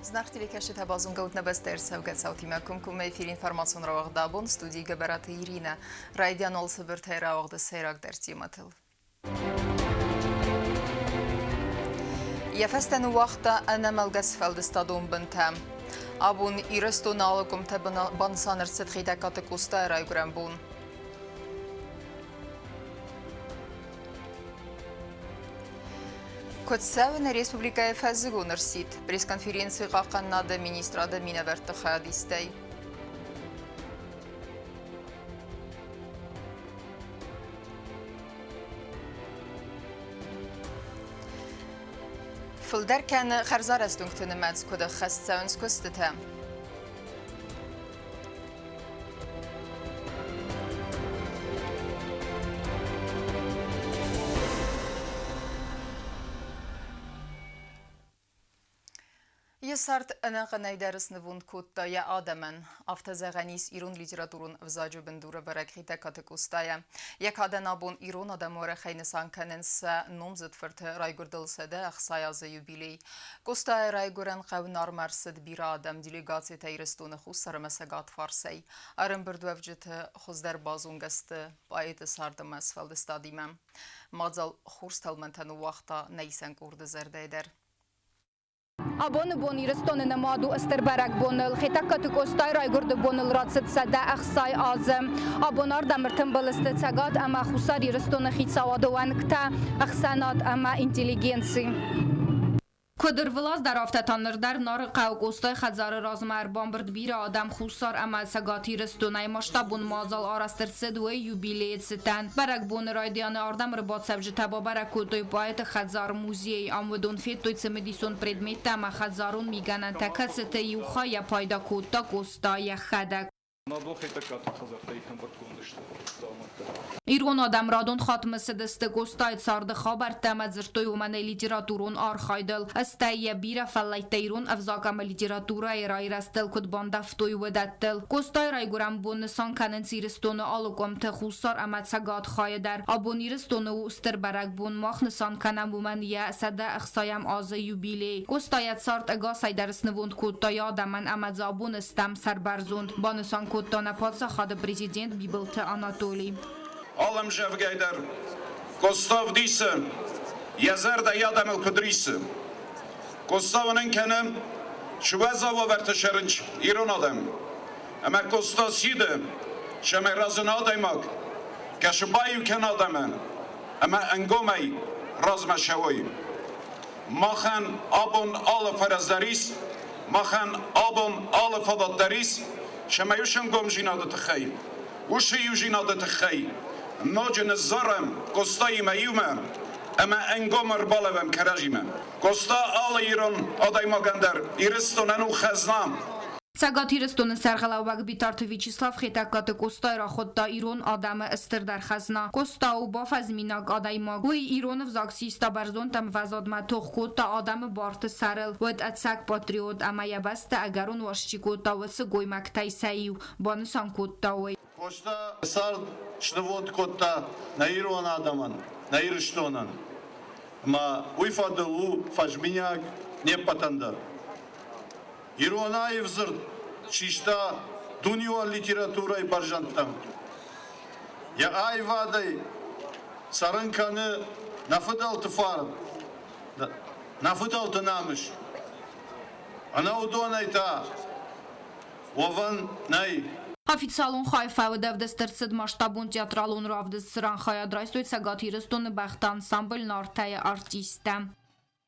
Знахтили кашета базунга утнабастер савгат саутима кумкуме эфир информацион равагдабон студии габараты Ирина. Райдиан олсы бір тайра авгда сайрак дәртиматыл. Яфастан уақта анамалгас фалды стадон бінтам. Абун ирестон алыкум табына бансаныр сетхида катыкуста райгурам бун. Котсавна республика фазыгу нырсит. Пресс-конференции қаққаннады министрада минаверті қадистай. Фылдар кәні қарзар әстіңктіні мәдз көді қастсауынс көстіті. Есарт анағанай дәрісіні вұн көттая адамын. Автозағанис ирон литературын взаджу біндуры баракрита катыкустая. Як адан абун ирон адамуары хайнысан кәнінсі номзыт фырты райгурдылсады ақсаязы юбилей. Костая райгуран қауын армарсыд бір адам делегация тайрыстоны құсарымасы ғат фарсай. Арым бірді өвжеті құздар базунгасты байыты сардымы асфалды стадимам. Мадзал хурсталмантану вақта найсан көрді зәрдейдер. Абон ирестон намаду астербарак бонул хитакату костай райгурд бонул рацет сада ахсай азм абонар дамртын балысты цагат ама хусар ирестон хитсавадован кта ахсанат ама интеллигенции. کدر ولاز در آفتتانر در نار قوقوستای خزار رازمر بامبرد بیر آدم خوصار عمل سگاتی رستونه مشتبون مازال آرستر سدوه یوبیلیت ستن برک بون رایدیان آردم رباد سبج تبا برک کدوی پایت خزار موزیه آمودون فیت توی سمدیسون پردمیت تم خزارون میگنن تکت سته یوخای پایدا کتا کوستای خدک ایرون آدم رادون خاتم سدست گستاید سارد خابر تمد زرتوی ومن لیتراتورون آرخایدل استای بیر فلیت ایرون افزاکم لیتراتورای رای رستل کد باندفتوی ودتل گستای رای گرم بون نسان کنن سیرستون آلوکم تخوصار امد سگاد خایدر آبونیرستون و استر برک بون ماخ نسان کنم ومن یا سده اخصایم آز یوبیلی گستایت سارد اگا سایدرس نوند کتا یادمن امد زابون استم سربرزوند با نسان کتا نپادسا خاد پریزیدنت بیبلت آناتولی Alım Jevgeyder, Kostav diyse, yazar da yadamel kudriyse. Kostav'ın kenem, şüvezava verteşerinç, İran adam. Ama Kostav siyde, şeme razın adaymak, keşibayu ken adamın, ama engomey razme şevoy. Mahan abon alı ferazdaris, mahan abon alı fadatdaris, şeme yuşen gomjinadı tıxey, uşi yujinadı tıxey. ناجن الزرم قصتای میومم اما انگامر بالوم کرجیمم قصتا آل ایران آدای مگندر ایرستونن و خزنام سگات ایرستون سرغلاوگ بیتارت ویچیسلاف خیتکات قصتای را خود دا ایران آدم استر در خزنا قصتا و باف از میناگ آدای ماگ وی ایران وزاکسیستا برزون تم وزاد ما توخ کود تا آدم بارت سرل ود اتسک پاتریوت اما یبست اگرون واشچی کود تا وس گوی مکتای سایو بانسان کود تا وی Kosta sar şnevod kotta na iron adamın, na irishtonan. Ma uifadalu fajminyak ne patanda. Irona evzır çişta dünya literatурой barjantam. Ya ayvaday sarınkanı nafıdal tıfarım. Nafıdal tınamış. Ana udonayta. Ovan nay. Официалун хайфа و دفترسد مشتبون تئاترالون رافد سران خیاد رایستوی سگاتی رستون بخت انسامبل نارتای آرتیستم.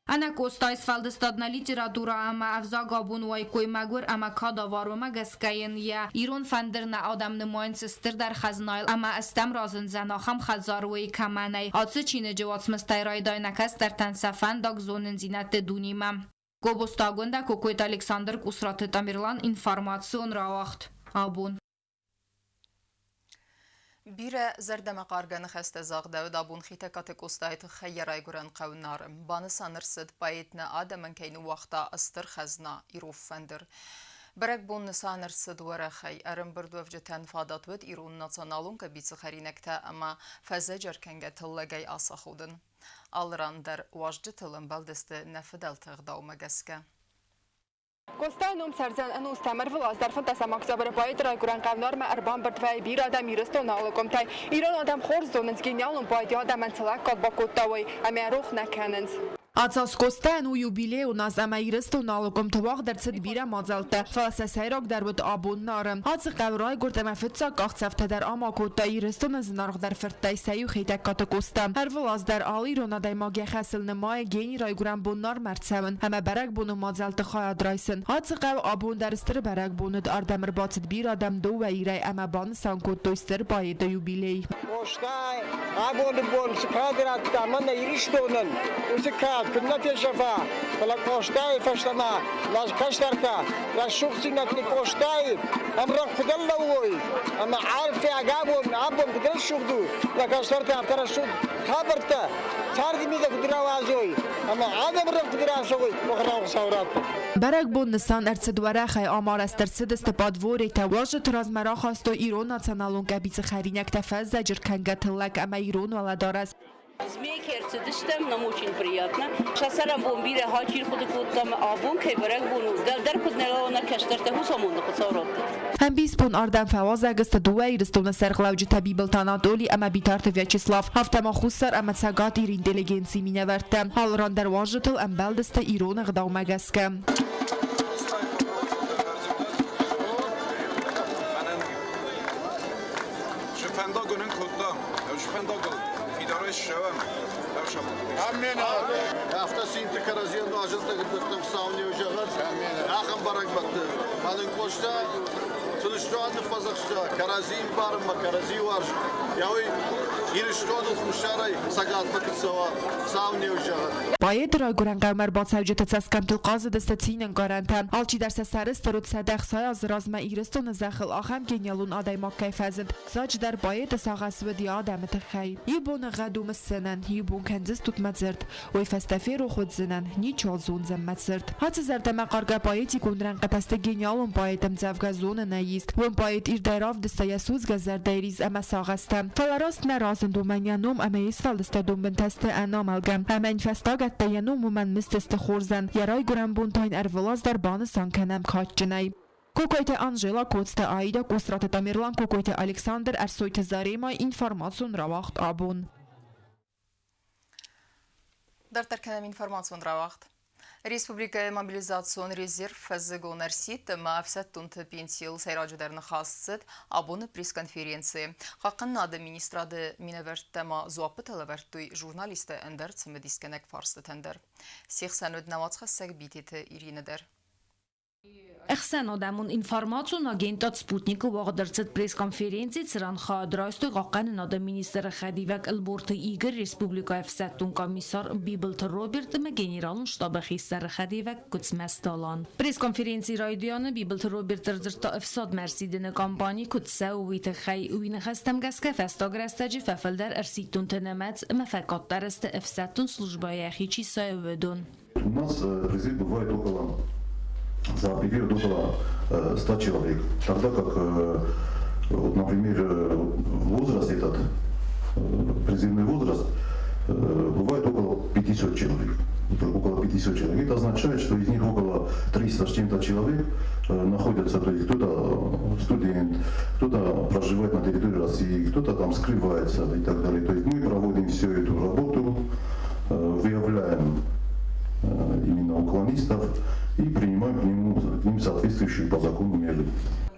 انا کوستایس فالدستاد نا لیتراتورا اما افزا گابون وای کوی مگور اما کادا وارو مگسکین یا ایرون فندر نا آدم نماین سستر در خزنایل اما استم رازن زناخم خزاروی کمانی آتس چین جواتس مستای رایدای نکس در تنسفن داگ زونن زینت دونیمم. گوبستاگونده کوکویت الکساندر کسرات تامیرلان انفارماسیون را وقت آبون. بیره زردم قارگان خسته زاغده و دابون خیته کات کوستایت خیرای گران قونارم بانسان رسد بایتنا آدمن کینو وقتا استر خزنا ایروف فندر برک بون نسان رسد ورخی ارم بردو افجتن فادات ود ایرون ناسانالون که بیت خرینکتا اما فزجر کنگه تلگی آسا خودن آلران در واجد تلم بلدست نفدل تغداو مگسکه Կոստայնում ծարձան անուս թամր վլազ դարֆն տասամակսաբրը պայդ ռայգուրան կավնոր մը արբան բրդվայի բիր ադամ իրստոն ալոկոմ թայ իրոն ադամ խոր զոննց գենյալուն պայդի ադամ անցլակ կալբակոտավոy ամյարուխ նականենց Ացած կոստան ու յուբիլեյ ունաս ամայրստոն ալոկոմ թվաղ դրցդ բիրա մազալտը ֆալասասայրոք դարվտ աբոննարը Ացը կավրայ գորտեմա ֆծա կաղցավ թդար ամակոտա իրստոնը զնարող դար ֆրտայ սայու խեյտակ կատը կոստա Հրվլազ դար ալի ռոնադայ մագյա խասıl նմայ գենի ռայգուրան բոննար մәрցավն համա բարակ բոնու մազալտը խայ ադրայսն Ացը կավ աբոն դարստր բարակ բոնուդ արդամր բացդ բիր ադամ դու վա իրայ ամա բան սանկոտոյստր պայետը յուբիլեյ Կոստայ աբոն բոն սկադրատ տամանը իրստոնն ուսկա Կննատի շավա, կլա կոշտայի ֆաշտանա, լաշ կաշտարկա, լաշ շուխցինատնի կոշտայի, ամրակ կդել լավոյ, ամա արվի ագաբոն, աբոն կդել շուխդու, լա կաշտարկա ավտարա շուխ, խաբրտը, ծարդի միդը կդրավ ազոյ, ամա ադամրակ կդրավ շողոյ, մոխրավ սավրատը։ Բարակ բոն նսան արցդվարախ այ ամար աստրցդստը պատվոր է թավաժը թրազմարախ աստո իրոն ացանալուն կաբիցը խարինակ տաֆազ զաջրքան գաթլակ ամա իրոն վալադարաս Змей керцедиштем, нам очень приятно. Шасарам бомбире хачир худукут там абун кеберек буну. Дар куднела на кештерте хусамун хусаврот. Հම්բիս բոն արդան ֆավազագստը դու իրստոնը սերղլավջի տաբիբլ տանատոլի ամա բիտարտը վյաչեսլավ հավտամախուսար ամացագատ իր ինտելիգենցի մինավարտը հալրան դարվաժտլ ամբալդստը իրոնը գդավմագասկը Շփանդագոնն կոտա, շփանդագոն Fidareş şevam, davşam. Amin abi. Haftası intikaraziyen ajılda gittim savunuyor jağır. Amin. Barak baktı. Malın koşta. Sonuçta anı fazla karazim var mı? Karazi var. Yavi iriştoğlu kuşaray sagat vakit sava savunuyor jağır. Պայետ ռայգուրան կամար բացավջը ծասկամտլ qazı դստացին ընկարանտան ալչի դարսասարը ստրոտ սադախ սայ ազրազմա իրստոնը զախլ ախամ գենյալուն ադայմակ կայֆազդ զաչ դար պայետը սաղասվդի ադամը թխայ իբոնը գադումը սնան իբոն քանձս տուտմածերտ ոյ ֆաստաֆեր օխոձնան նիչոլ զուն զմածերտ հացը զարտամա կարգա պայետի կունդրան կտաստը գենյալուն պայետմ ծավգազոնը նայիստ ոն պայետ իր դարավ դստայասուց գազարդայրիզ ամա սաղաստա ֆալարաստ նարազն դոմանյանում ամեիս ֆալստադում բնտաստը անոմալգամ ամեն ֆաստագ Տայանում ուման մստստը խորզան երայ գուրամբունտայն արվլազ դար բանը սանքանամ քաչնայ Կոկոյտե Անժելա Կոցտե Այդա Կոստրատե Տամիրլան Կոկոյտե Ալեքսանդր Արսոյտե Զարեմա ինֆորմացիոն ռավախտ աբոն Դարտարկանամ ինֆորմացիոն ռավախտ Республика мобилизацион резерв фазгонерсит мафсаттунт пенсиил сайраджудерны хасцет абоны пресс-конференции. Хакын нады министрады миневерттема зуапыталавертуй журналисты эндер цимедискенек фарсты тендер. Сехсануд навацхассак битеті иринедер. Ეხսան ադամուն ինֆորմացիոն ագենտած Սպուտնիկը վաղդրցած պրես-կոնֆերենցի ծրան խադրայստույ ղականն ադա մինիստրը խադիվակ ըլբորթը իգր Ռեսպուբլիկայվ սատուն կոմիսար Բիբլթ Ռոբերտը մը գեներալուն շտաբը խիսարը խադիվակ կուցմեստալան։ Պրես-կոնֆերենցի ռայդիանը Բիբլթ Ռոբերտը դրտա əfsad մərsidinə կամպանի կուցսա ուվիտը խայ ուինը խաստամ գասկա ֆաստոգրաստաջի ֆəfəldər ըրսիտուն тənəməц məfəqatlarıstı əfsatun службая хичи сайведон. У нас призыв бывает около за период около 100 человек. Тогда как, вот, например, возраст этот, призывный возраст, бывает около 500 человек. Около 500 человек. Это означает, что из них около 300 с чем-то человек находятся, то есть кто-то студент, кто-то проживает на территории России, кто-то там скрывается и так далее. То есть мы проводим всю эту работу, выявляем именно уклонистов и принимаем к ним соответствующие по закону меры.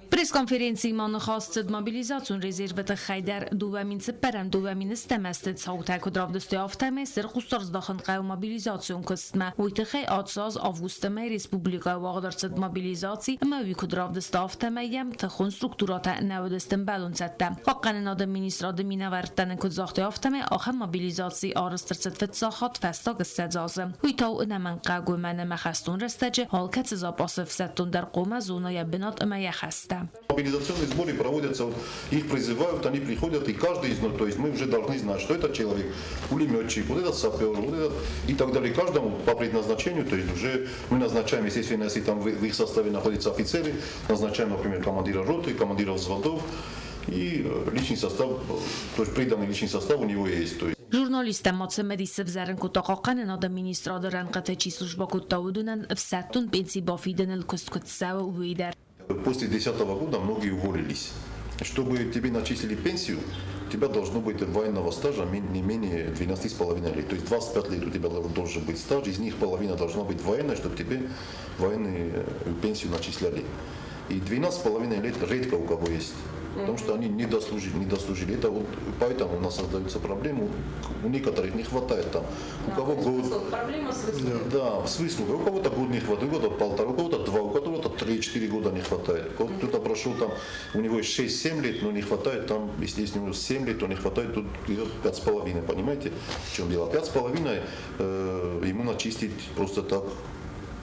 Պրես-կոնֆերենցի մանխաստըd մոբիլիզացիոն ռեզերվը խայդար դուվամինցը պարան դուվամինս տեմաստետ սաղութայք դրավդստի ավտամե սեր խուստարզդախն կայու մոբիլիզացիոն կստմա ույտխայ ածազ ավգուստամե ռեսպուբլիկայու աղդարցըd մոբիլիզացի մավիք դրավդստի ավտամե յամ թխուն ստրուկտուրատա նավդստն բալունցատտա հақկանն ադը մինիստրադը մինավարտանը կուզախտի ավտամե ախեմ մոբիլիզացի արստրցըd վծախատ վաստագ սեձազը ույտավ նաման կագույմանը մախաստուն ռստաջը հալքացը զապասը վսատուն դար կոմա զոնայա բնատ ըմայա խաստա Мобилизационные сборы проводятся, вот, их призывают, они приходят, и каждый из них, то есть мы уже должны знать, что этот человек, пулеметчик, вот этот сапер, вот этот и так далее. Каждому по предназначению, то есть уже мы назначаем, естественно, если там в их составе находятся офицеры, назначаем, например, командира роты, командира взводов, и личный состав, то есть приданный личный состав у него есть. То есть. Журналистам Моцемедис Взарен Кутакакан надо министра доран Катачи служба Кутаудунан в Саттун пенсии Бафиден Косткотсау Уидер. После 2010 года многие уволились. Чтобы тебе начислили пенсию, у тебя должно быть военного стажа не менее 12,5 лет. То есть 25 лет у тебя должен быть стаж, из них половина должна быть военная, чтобы тебе военную пенсию начисляли. И 12,5 лет редко у кого есть. Потому что они не дослужили. Это вот поэтому у нас создаются проблемы. У некоторых не хватает там. У кого год. Проблема с выслугой. Да, с выслугой. У кого-то год не хватает, у кого-то полтора, у кого-то 2, у кого-то 3-4 года не хватает. Кто-то прошел там, у него есть 6-7 лет, но не хватает там, если у него 7 лет, то не хватает, тут идет 5,5. Понимаете, в чем дело? 5,5 ему начистить просто так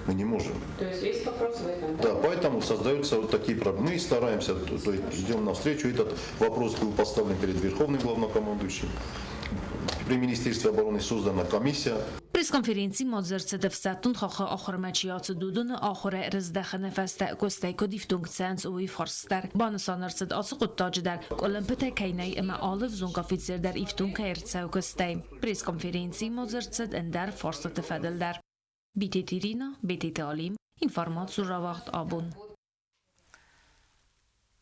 мы не можем. То есть есть вопрос в этом? Да, поэтому создаются вот такие проблемы. Мы стараемся, то есть идем навстречу. Этот вопрос был поставлен перед Верховным главнокомандующим. При Министерстве обороны создана комиссия. Пресс-конференции Модзерцеде в Саттун хаха ахырмачияцы дудуны ахыры рыздахы нефесте костайко дифтункценс уи форстер. Банысанырцед асы куттадждар колымпытай кайнай эма алыв зунг офицердар ифтунка эрцеу костай. Пресс-конференции Модзерцед эндер форстаты федилдар. BTT Irina, BTT Alim, informații ravagt abun.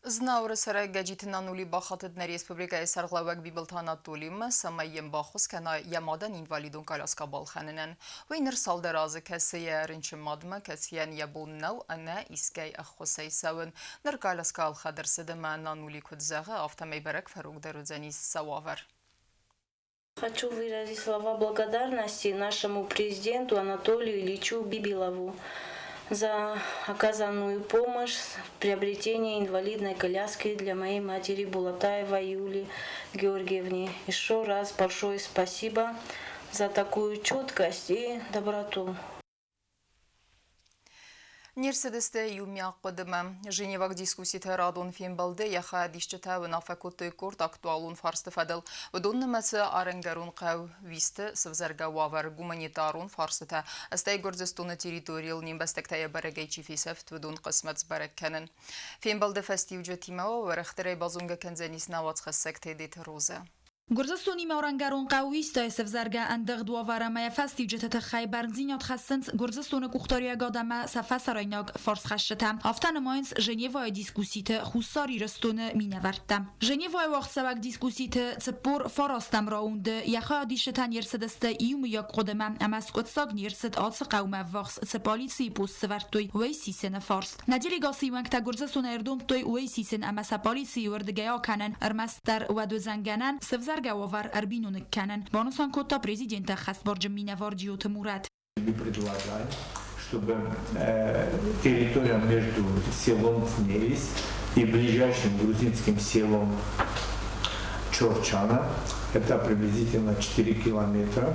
Զնաուրը սրայ գաջիթն անուլի բախատդներ Ռեսպուբլիկայի սարղլավակ բիբլթանատ տոլիմը սամայեմ բախոս կնա յամադան ինվալիդուն կալասկա բալխաննեն ու իներ սալդարազը կեսը երինչը մադմը կեսիան յաբուննավ անա իսկայ ախոսայ սավն նր կալասկա ալխադրսը դման անուլի կուդզաղը ավտամեյ բրակ ֆարուկ դերուձանիս սավավար. Хочу выразить слова благодарности нашему президенту Анатолию Ильичу Бибилову за оказанную помощь в приобретении инвалидной коляски для моей матери Булатаевой Юлии Георгиевне. Еще раз большое спасибо за такую чуткость и доброту. Ներսեդստե յումյակ պդմը, ժենևակ դիսկուսիթը ռադոն ֆիմբալդե յախա դիշճտա վնաֆակոտը կորտ ակտուալուն ֆարստվադել, վդոնը մծը արենգարուն қավ վիստը սվզարգավավար գումանիտարուն ֆարստը, աստայ գործստունը տիրիտորիալ նիմբաստակտայը բարագայչի ֆիսև տվդուն қսմած բարակքանն. Ֆիմբալդե ֆեստիվջը թիմաո վրախտրեի բազունգը կնձենիս նավաց խսսեկտե դիտ ռոզը. Գորզստոնի մորանգարուն կավույստը սվզարգա անդղ դուավարամայա ֆաստիվջը խայ բարձինյոտ խասնց գորզստոնը կուխտորիա գադամա սաֆասարայնակ ֆորս խաշտա ավտանը մայնց Ժենևայի դիսկուսիթը խուսարի ռստոնը մինավարտա Ժենևայի վաղցավակ դիսկուսիթը ծպոր ֆորոստամ ռաունդը յախա դիշտան երսդստը իումյակ կոդամա ամասկոտսակ ներսդ ացը կաումա վաղս ծպալիցի պուս սվարտոյ վեյսիսենը ֆորս նադիլիգասի վանքտա գորզստոնը երդում տոյ վեյսիսեն ամասապալիցի վրդգայա կանան արմաստար վադուզանգանան Заргавар Арбинуны Канан, бонусан кота президента Хасборджа Минавордиута Мурат. Мы предлагаем, чтобы территория между селом Цневис и ближайшим грузинским селом Чорчана, это приблизительно 4 километра,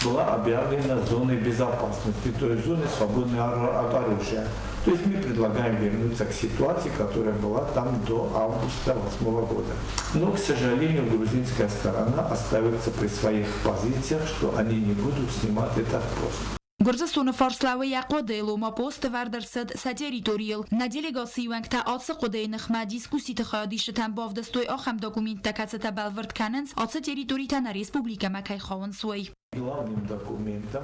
была объявлена зоной безопасности, то есть зоной свободной от оружия. То есть мы предлагаем вернуться к ситуации, которая была там до августа 2008 года. Но, к сожалению, грузинская сторона остается при своих позициях, что они не будут снимать этот пост. Գորզստոնը ֆորսլավը յակոդելո մապոստը վարդրսդ սատերիտորիալ на делегации ванкта ացը կոդեի նխմա դիսկուսիթը խադիշտան բովդստոյ ախամ դոկումենտ տակացը բալվրտ կանենց ացը տերիտորիտան республика Макай Хавансуэй. Главным документом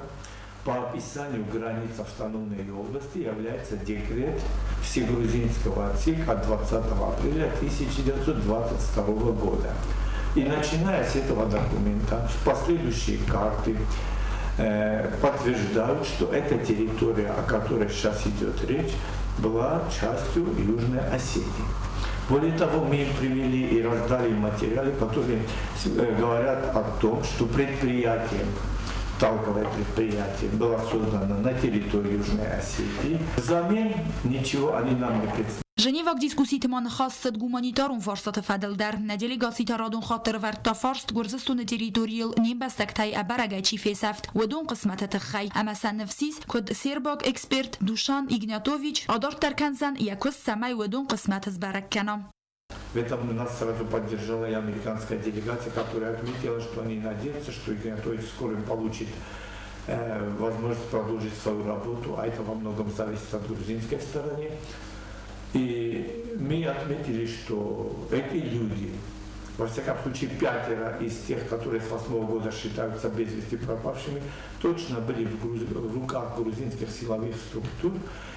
по описанию границ автономной области является декрет Всегрузинского ЦИК от 20 апреля 1922 года. И начиная с этого документа, последующие карты подтверждают, что эта территория, о которой сейчас идет речь, была частью Южной Осетии. Более того, мы им привели и раздали материалы, которые говорят о том, что предприятие, талковое предприятие, было создано на территории Южной Осетии. Взамен ничего они нам не представили. Ժենևակ դիսկուսիթը ման խաստ գումանիտարուն ֆորսատը ֆադելդար на делегации тарадун خاطر ورتا فارست گرزستون تریتوریل نیم بستکتای ابرگایچی فیسافت و دون قسمت تخی اما سنفسیس کد سیرباک اکسپرت دوشان ایگناتوویچ آدار ترکنزن یکوز سمای و دون قسمت زبرککنم. В этом нас сразу поддержала и американская делегация, которая отметила, что они надеются, что Игнатович скоро получит возможность продолжить свою работу, а это во многом зависит от грузинской стороны. И мы отметили, что эти люди Во всяком случае, 5 из тех, которые с 8 года считаются без вести пропавшими, точно были в руках грузинских силовых структур,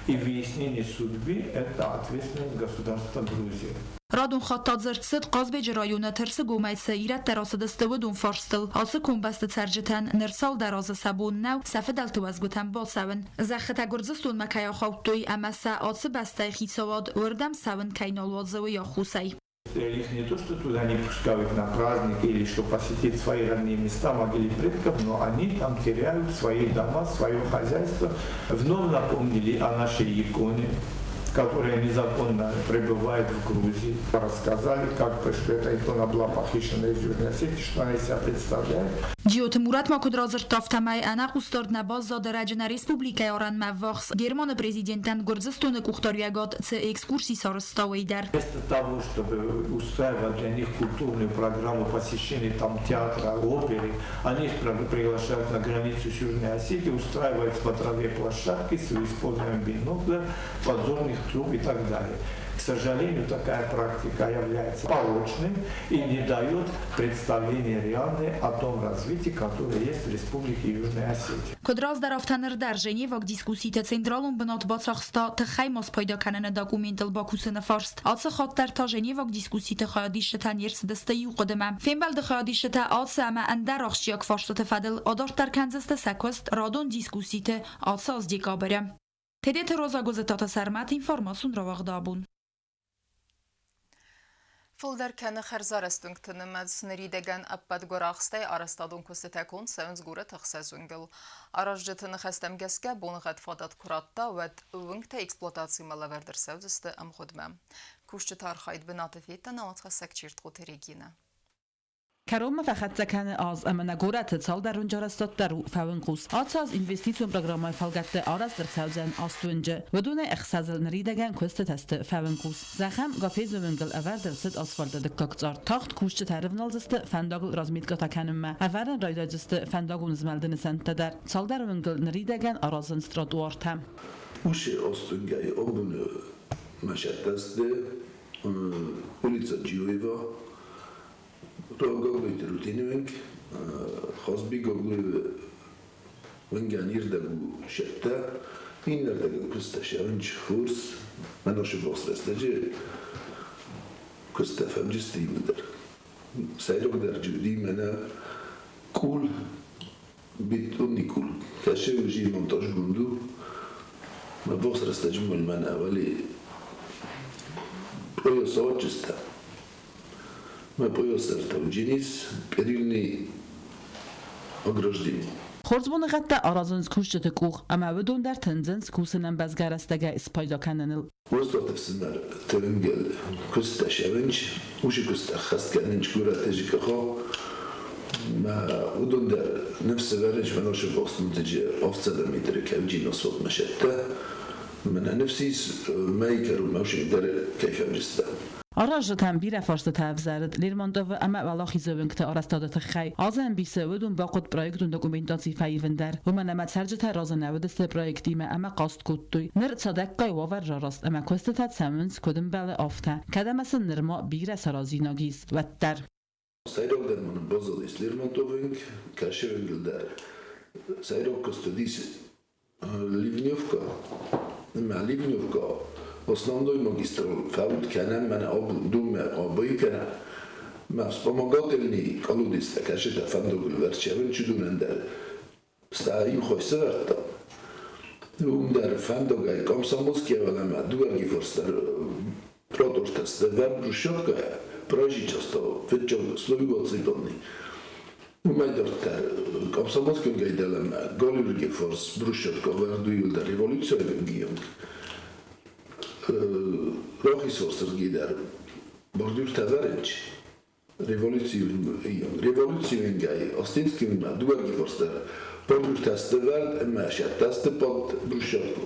и выяснение судьбы – это ответственность государства Грузии. رادون خطات زرتسد قاز به جرایون ترس گومای سیرت دراسه دسته و دون فارستل آسه کنبست ترجتن نرسال دراز سبون نو صفه دلتو از گوتن باسون زخت گرزستون مکایا خوتوی امسا آسه بسته خیسواد وردم سون کینال وازو یا خوسی. Их не то, что туда не пускают на праздник или что посетить свои родные места, могилы предков, но они там теряют свои дома, свое хозяйство. Вновь напомнили о нашей иконе, которая незаконно пребывает в Грузии. Рассказали, что эта икона была похищена из Южной Осетии, что она из себя представляет. جیوت مورد ما کد رازر تافتمای انا قستارد نباز زاد رجن ریسپوبلیکای آران مواخس گرمان پرزیدنتن گرزستون کختاریاگات څه экскурсии сарыстовой дар. Вместо того, чтобы устраивать для них культурную программу посещения там театра, оперы, они их приглашают на границу с Южной Осетией, устраивают смотровые площадки с использованием бинокля, подзорных труб и так далее. К сожалению, такая практика является порочным и не дает представления реальное о том развитии, которое есть в Республике Южной Осетии. کدراز در افتنر در جنی وقت دیسکوسی ت سنترالون بنات باطرخستا تخی ماس پیدا کنن داکومنتال باکوسن فارست آتس خاطر تا جنی وقت دیسکوسی ت خیادیش تن یرس دسته یو قدمم فیم بلد خیادیش ت آتس اما اندر اخشیاک فارست تفدل آدار در کنزست سکوست رادون دیسکوسی ت آتس از دیکابرم تدیت روزا گزتات سرمت اینفورماسون را وقدابون. Fılderken xerzarestungtınımız neridegan appad goraqstay arastadun kustetekun sevins gure taxsazungil. Arajjatını xestemgeske bonğat fadat kuratta ve uvungte eksploatasiya malaverdir sevziste am xudmem. Kuşçu tarxayt binatefita naatxa sekçirt qoteregina. Karoma فقط زکن از اما نگورت سال در اونجا رستاد در فون قوس آت از اینوستیسیون برنامه فالگت آراز در سوزن آستونجه و دون اخسازل نریدگن کوست تست فون قوس زخم گافیز و منگل اول در صد آسفالت دکاکتار تاخت کوشت تعرف نالزست فنداگل رازمیت گتا کنم اول رایداجست فنداگون زمالدن سنت در سال در منگل نریدگن آرازن استراد وارتم وش آستونگای آبون مشت دست ulica Đijeva Rogogojte rutinevink, khazbi goglu venganir dagu shatta, inner dagu kustaşavınç hurs, menoşu bosresteci kustafamcısti midir. Sayrok dercudi mena kul bit undi kul. Kaşe uji montaj gundu, ma bosresteci mulmana vali proyo savaçista. Мы поясали уджинис, перильный ограждение. خورزبون غدا آرازنز کوشت کوخ اما بدون در تنزنز کوسنن بزگرستگه اسپایدا کننل. وسط تفسمر تنگل کست شونج وش کست خست کننج کورا تجی کخا ما بدون در نفس ورنج مناش باست منتج أفضل مدر كوجي نصوت مشتى من نفسي ما يكرر موش مدر كيف أجسده. آراج تنبیر فرست تفزرد لیرماندو و اما ولاخی زوینکت آرستادت خی آزن بیسه ودون باقود پروژکتون دکومنتاسی فایوندر و من نمت سرجت رازن نودست پروژکتی ما اما قاست کدوی نر صدق قای وور راست اما کوستت سمنس کدوم بله آفته کدام از نرما بیر سرازی نگیز و در سایرک در من بازدیس لیرماندوینگ کاشوینگل در سایرک کستودیس لیونیوفکا ما لیونیوفکا Основной магистраль фаут канам мана об думе обой кана ма вспомогательный колодец кашета фандогул верчевен чудунендер стаи хойсерта умдар фандогай комсомольский валама дуарги форстер продуктас да брушотка прожичасто фетчо словигоцидонный умайдортер комсомольский гайдалама голюрги форс брушотка вардуюлда революционный гион Rohis Sırgider, Bordur Tavarenç, Revolüsyon gay, Ostinski ma, Duvargi Forster, Bordur Tasteverd, Emma Şattaste pod Brushatko.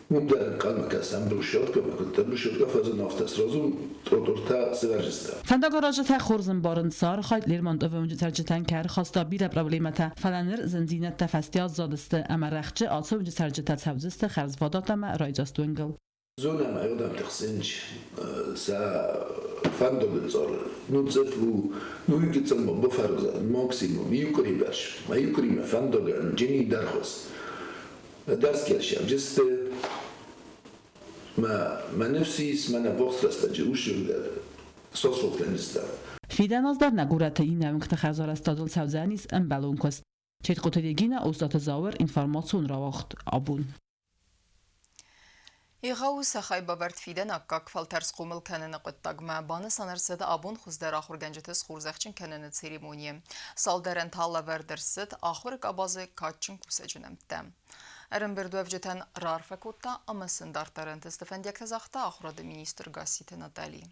Mumdaren kalma kasam Brushatko, ma kunta Brushatko fazla naftas rozum, trotorta severjista. فندگاراجت خورزن بارن سار خاید لیرماندو و اونجا ترجتن کر خواستا بیر پروبلیمتا فلانر زنزینت تفستیاز زادسته اما رخچه آسا اونجا ترجتت سوزسته خرزوادات اما رایجاست ونگل. زونا ما يودم تخسنج سا فندق صار نوتسفو نويك تسمى بفرزة ماكسيموم يكري برش ما يكري ما فندق جني درخص درس كرشة جست ما نفسي اسمنا بوخس استجوش صوصو كنستا Fidanazlar nagurate inevink txazar stadol savzanis embelun kost. Çetqotegina ostat zaver informasyon ravaxt abun. Իղաուս ախայ բավարդ ֆիդեն ակակ ֆալտարս խումլ կանենը qıttagma բանը սանարսեդ abun խուզդար ախորգանջետես խուրզախչին կանենը ցերեմոնիե սալդարեն թալավերդերսեդ ախորը կաբազը կաչին կուսեջնեմտը Արմբերդուևջետան ռարֆակոտա ամասնդարտարեն տստեֆենդյակ թզախտա ախորադը մինիստր Գասիթե Նատալի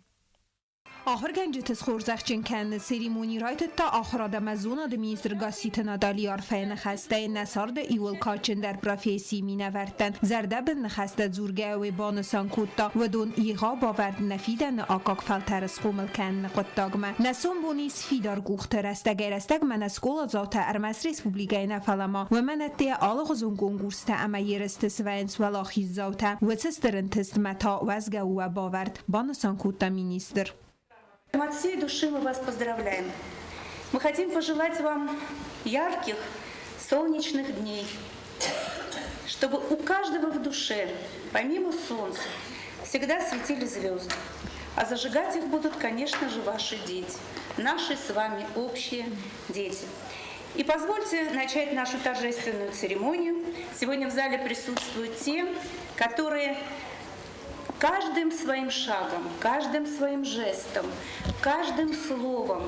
Ախորգանջետես խորզախչին կան սերեմոնի ռայթը տա ախորադը մազոնա դը մինիստր Գասիթե Նատալի արֆայնը խաստայ նասարդը իվել կաչին դար պրոֆեսի մինավարտան զարդաբն նխաստը զուրգայوي բանսան կուտա վդոն իղա բավարդ նֆիդան ակակ ֆալտարս խումլ կան նկտագմա նասոն բոնիս ֆիդար գուխտեր աստագերստակ մանասկոլա զոթա արմաս ռեսպուբլիկայնա ֆալամա ومنتي آلغزون کنگورست اما یرستس و انسوال آخیزاوتا و تسترنتست متا وزگا و باورد بانسان کوتا مینیستر От всей души мы вас поздравляем. Мы хотим пожелать вам ярких, солнечных дней, чтобы у каждого в душе, помимо солнца, всегда светили звезды. А зажигать их будут, конечно же, ваши дети, наши с вами общие дети. И позвольте начать нашу торжественную церемонию. Сегодня в зале присутствуют те, которые каждым своим шагом, каждым своим жестом, каждым словом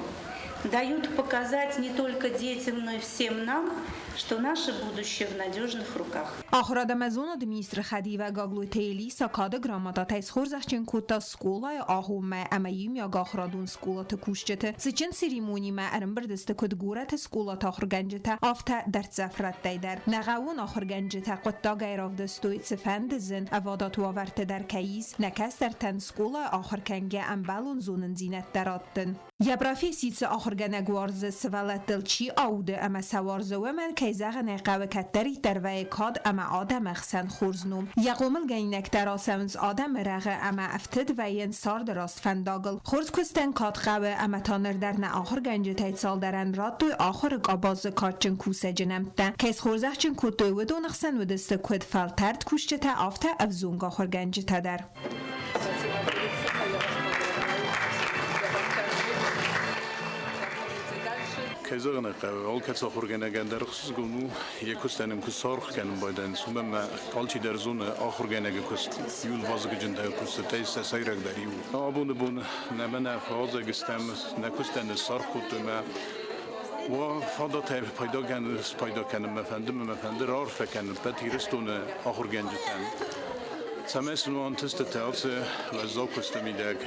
дают показать не только детям, но и всем нам, что наше будущее в надежных руках. آخراد مزون دمیستر خدی و گاگلو تیلی ساکاد گراماتا تایس خورزخچن کوتا سکولای آهوم اماییم یا گاخرادون سکولات کوشجته سچن سریمونی ما ارم بردست کد گورت سکولات آخرگنجته آفتا در زفرت دیدر نغاون آخرگنجته قطا گیراف دستوی سفند زن اوادات واورت در کیز نکس در تن سکولای آخرکنگه امبالون زونن زینت دراتن یا پروفیسیت آخرگنگ وارز سوالت دلچی آوده اما سوارزه و من کیزاغ نقاوه کتری تروه کاد اما آدم اخسن خورزنوم یقومل گینک در آسمز آدم رغه اما افتد و ین سار دراست فنداگل خورز کستن کاد قوه اما تانر در نه آخر گنج تایت سال درن راد دوی آخر قاباز کادچن کوسه جنمتن کیز خورزخچن کود دوی و دون اخسن و دست کود فالترد کوشته تا آفته افزونگ آخر گنج تا در كيزغنا قال كتصور خرجنا جندر خصوص جنو يكوستانم كسرخ كان بعدين ثم ما قالتي درزون آخر جنا جكوست يول فازق جندا كوست تيس سيرك دريو أبون نمنا فازق جستم نكوستان الصرخ وتما وفاضل پیدا کنم مفندر عارفه کنم بتیرستون آخر گنجتن سمعت نوان تست تالس وزاکست میدک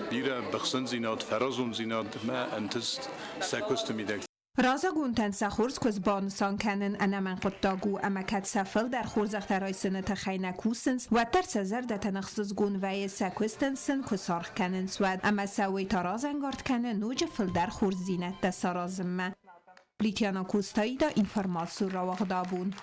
بیره بخشن زیناد فرازون زیناد ما انتست سکست میدک رازا گونتن سخورز کز بانسان کنن انا من قطاگو اما کد سفل در خورزخ ترای سنت خینکوسنس و در سزر ده تنخصز گون وی سکوستنسن کسارخ کنن سواد اما سوی تاراز انگارد کنن نوج فل در خورز زینت ده سرازمه بلیتیانا کوستایی دا اینفرماسیون را وقدابون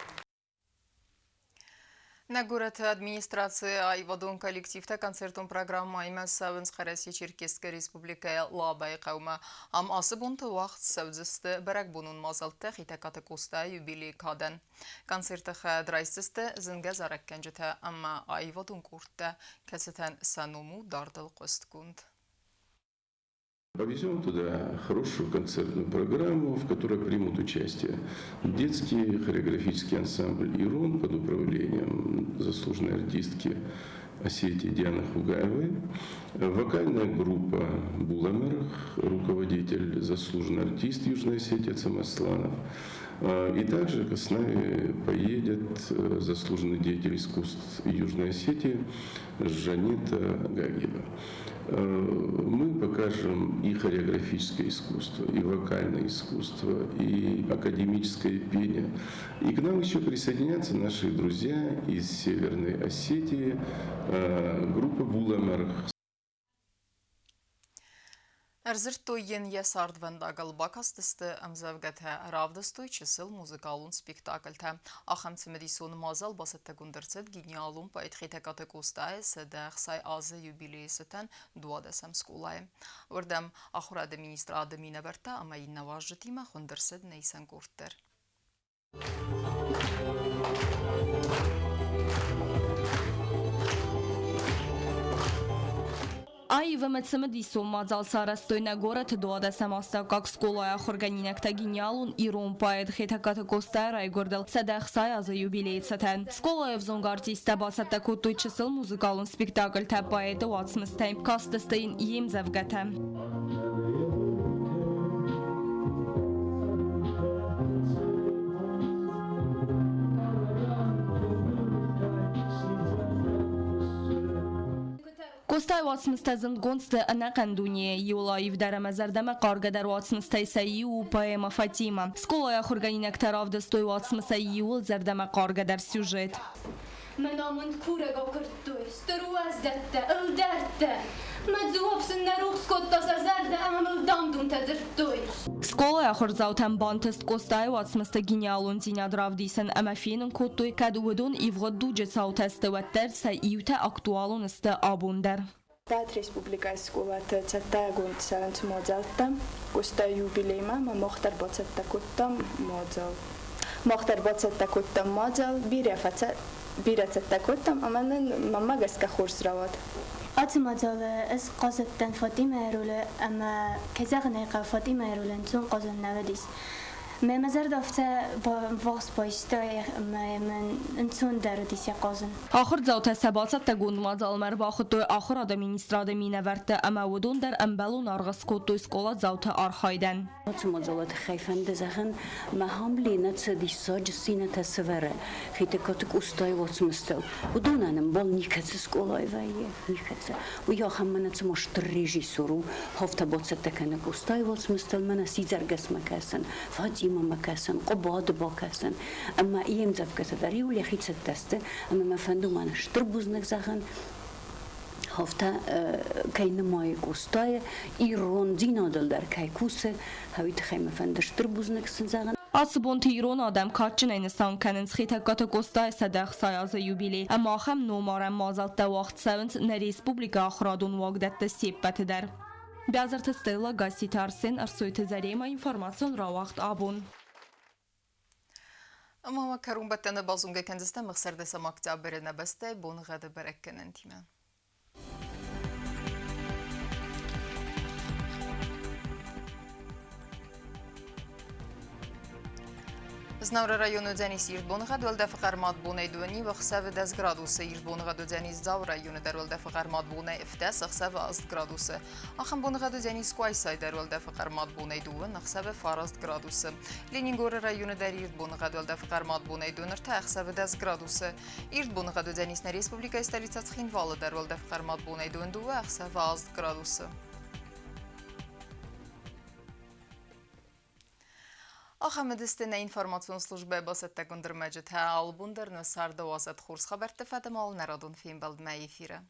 Նագուրաթ ադմինիստրացիա այվադոն կոլեկտիվտա կոնցերտոն պրոգրամայի մասավնց խարասի Չերքեսկա ռեսպուբլիկայա լաբայ qawma am asıbunta vaxt savzıstı barak bunun mazaltı xitakatı kosta юбилей kadan. Konsertı xadraysıstı zınga zarakkancıta amma ayvadon kurtta kasatan sanomu dardal qostkund. Повезем туда хорошую концертную программу, в которой примут участие детский хореографический ансамбль «Ирон» под управлением заслуженной артистки Осетии Дианы Хугаевой, вокальная группа «Буламерах», руководитель заслуженный артист Южной Осетии Цамасланов, и также к нами поедет заслуженный деятель искусств Южной Осетии Жанита Гагиева. Мы покажем и хореографическое искусство, и вокальное искусство, и академическое пение. И к нам еще присоединятся наши друзья из Северной Осетии, группа «Буламерах». Erzirtoyen yesard vendagel bakastiste amzavgete ravdestoy çisil muzikalun spektakelte. Axamtı medison mazal basette gunderset genialun paetxite katekostaye sedeh say azı jubileyeseten duadesem skolay. Vurdem axurade ministra ademine verta ama innavajtime gunderset neysen kurtter. Ai vămățămă disu mazal sarastoi negora te doada samasta как сколая хорганиnek та гениалун ирон поэт хетаката костара игордел седах сая за юбилейцатен. Сколая взонг артиста басата кутой чисел музыкалун спектакль та поэта ватсмыстайм кастыстайын ием завгатем. Костай ватсмыстазын гонсты анакандуния юлаев дарамазардама каргадар ватсмыстай сайю поэма Фатима. Сколая хорганинек таравда стой ватсмысай юл зардама каргадар сюжет. منامن کورگا کردوی سترو از دته الدرته مدزوب سنروخ سکوتا سازرده امل دامدون تدرتوی Сколая хорзаутен бантест костай ватсмыста гениалун зинядравдисен амафинен коттуй кадуедун ивгодду джесаутесте веттер са июте актуалун сте абундер. Teatr Respublikais skolát cettágont szerint modeltem, kostai jubiléma, ma mohtar bacettakottam model. Mohtar bacettakottam model, bírecettakottam, amenen ma mageszka horzravat. أتمدل إس قصدتن فاطمة رول أما كزغنيقة فاطمة رول نتون قصد نوديس ما مزار دفته باس بايستاي من نتون درديس يقصن آخر زوت سباسة تقول مازال مرباخت آخر آدم مینیستراد مینورت اما ودون در انبلون آرغس کتوی سکولات زوت آرخایدن. مازالات خیفند زخن مهم لینت سدیش ساج سینه تسوره خیلی کاتک استای واتس مستل و دونانم بال نیکت سکولای ویه نیکت و یا هم منت مشتر رژیسورو هفته باتس تکنک استای واتس مستل من سیزرگس مکسن فاطمه مکسن قباد باکسن اما ایم زفکت داری ولی خیلی ستسته اما مفندو من شتر بوزنک زخن هفته کین مای کوستای ایران دینا دل در کیکوسه هویت خیمه فندشتر بوزنک سنزاغن آسبون تیرون آدم کاتچن اینستان کنن سخیت کات کوستای صدق سایاز یوبیلی اما هم نومارم مازالت وقت سوند نریسپوبلیکا آخرادون وقت سیپت در بیازرت استیلا گاسی تارسن ارسویت زریما اینفورماسیون را وقت آبون اما کرون بتن بازونگه کندسته مخسر دسا مکتب برنه بسته بون غد برکنن تیمه Знавра району Дзянис Ирбонга дөлдә фақармат бунай дуани ва хсавы 10 градусы Ирбонга до Дзянис Зав району дөлдә фақармат бунай ифтас хсавы 10 градусы Ахам бунга до Дзянис Куайсай дөлдә фақармат бунай дуан хсавы 10 градусы Ленингор району дәр Ирбонга дөлдә фақармат бунай дуан ирта хсавы 10 градусы Ирбонга до Дзянис на республика столица Цхинвала дөлдә фақармат бунай дуан дуа хсавы 10 градусы Ахамедистина информацион службе басетте гундермеджет ха албундер на сарда васет хурс хабарте фатамал нарадун фим балд ма эфира